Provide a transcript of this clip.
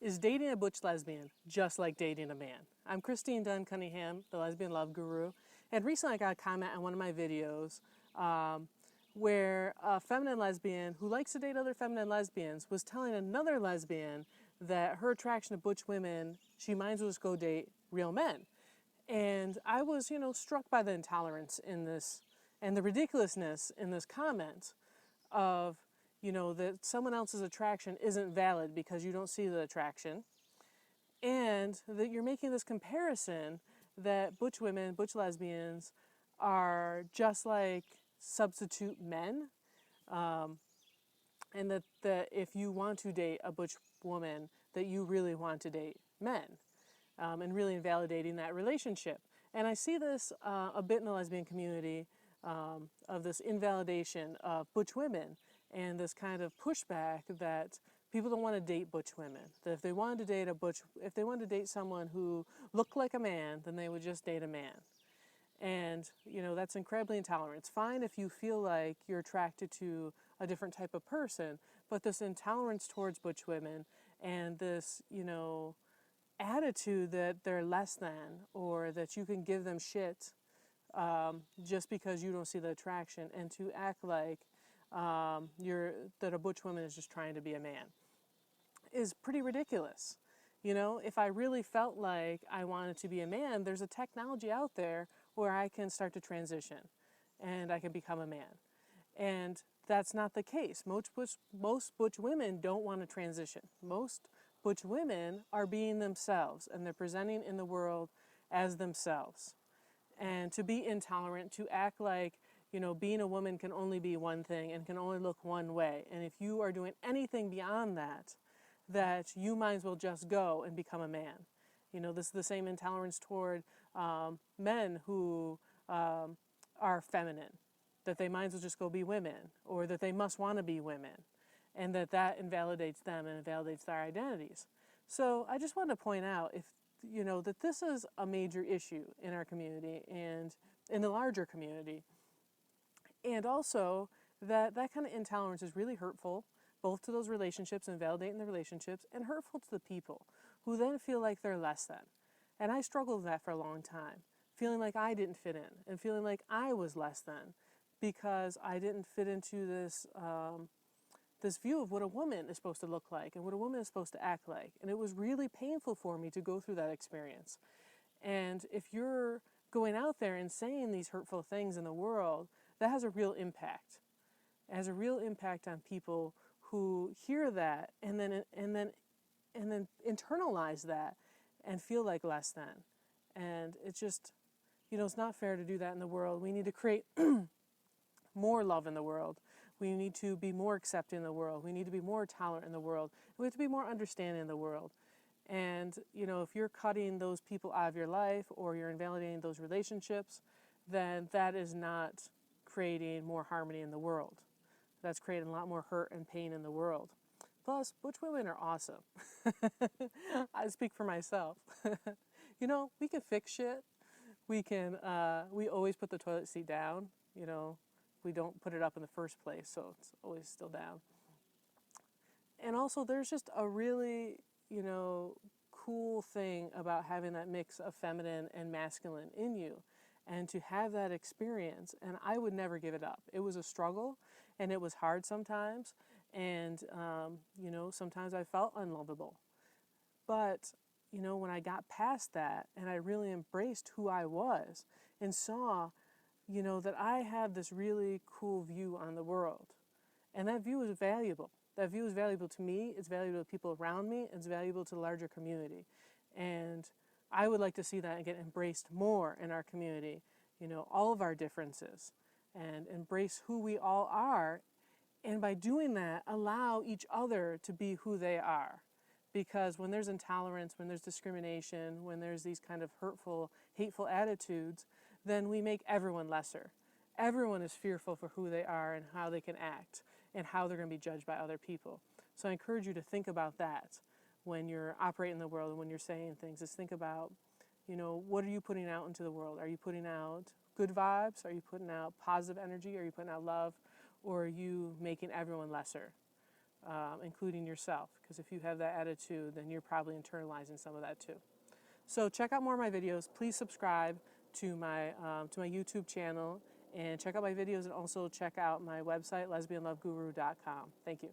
Is dating a butch lesbian just like dating a man? I'm Christine Dunn Cunningham, the Lesbian Love Guru, and recently I got a comment on one of my videos where a feminine lesbian who likes to date other feminine lesbians was telling another lesbian that her attraction to butch women, she might as well just go date real men. And I was, struck by the intolerance in this and the ridiculousness in this comment of, that someone else's attraction isn't valid because you don't see the attraction, and that you're making this comparison that butch women, butch lesbians are just like substitute men, and that if you want to date a butch woman, that you really want to date men, and really invalidating that relationship. And I see this a bit in the lesbian community, of this invalidation of butch women and this kind of pushback that people don't want to date butch women. That if they wanted to date if they wanted to date someone who looked like a man, then they would just date a man. And, that's incredibly intolerant. It's fine if you feel like you're attracted to a different type of person, but this intolerance towards butch women and this, attitude that they're less than, or that you can give them shit just because you don't see the attraction, and to act like that a butch woman is just trying to be a man, is pretty ridiculous. If I really felt like I wanted to be a man, there's a technology out there where I can start to transition and I can become a man. And that's not the case. Most butch women don't want to transition. Most butch women are being themselves, and they're presenting in the world as themselves. And to be intolerant, to act like, being a woman can only be one thing and can only look one way. And if you are doing anything beyond that, that you might as well just go and become a man. This is the same intolerance toward men who are feminine, that they might as well just go be women, or that they must want to be women, and that invalidates them and invalidates their identities. So I just wanted to point out that this is a major issue in our community and in the larger community. And also that kind of intolerance is really hurtful, both to those relationships and validating the relationships, and hurtful to the people who then feel like they're less than. And I struggled with that for a long time, feeling like I didn't fit in and feeling like I was less than because I didn't fit into this this view of what a woman is supposed to look like and what a woman is supposed to act like. And it was really painful for me to go through that experience. And if you're going out there and saying these hurtful things in the world, that has a real impact. It has a real impact on people who hear that and then internalize that and feel like less than. And it's just, it's not fair to do that in the world. We need to create more love in the world. We need to be more accepting in the world. We need to be more tolerant in the world. We have to be more understanding in the world. And, if you're cutting those people out of your life or you're invalidating those relationships, then that is not creating more harmony in the world. That's creating a lot more hurt and pain in the world. Plus, butch women are awesome. I speak for myself. We can fix shit. We always put the toilet seat down. We don't put it up in the first place, so it's always still down. And also, there's just a really, cool thing about having that mix of feminine and masculine in you, and to have that experience. And I would never give it up. It was a struggle, and it was hard sometimes, and sometimes I felt unlovable. But when I got past that and I really embraced who I was and saw that I have this really cool view on the world, and that view is valuable. That view is valuable to me, it's valuable to people around me, it's valuable to the larger community. And I would like to see that get embraced more in our community, all of our differences, and embrace who we all are. And by doing that, allow each other to be who they are. Because when there's intolerance, when there's discrimination, when there's these kind of hurtful, hateful attitudes, then we make everyone lesser. Everyone is fearful for who they are and how they can act and how they're going to be judged by other people. So I encourage you to think about that when you're operating in the world and when you're saying things. Just think about, what are you putting out into the world? Are you putting out good vibes? Are you putting out positive energy? Are you putting out love? Or are you making everyone lesser? including yourself. Because if you have that attitude, then you're probably internalizing some of that too. So check out more of my videos. Please subscribe to my YouTube channel and check out my videos, and also check out my website, lesbianloveguru.com. Thank you.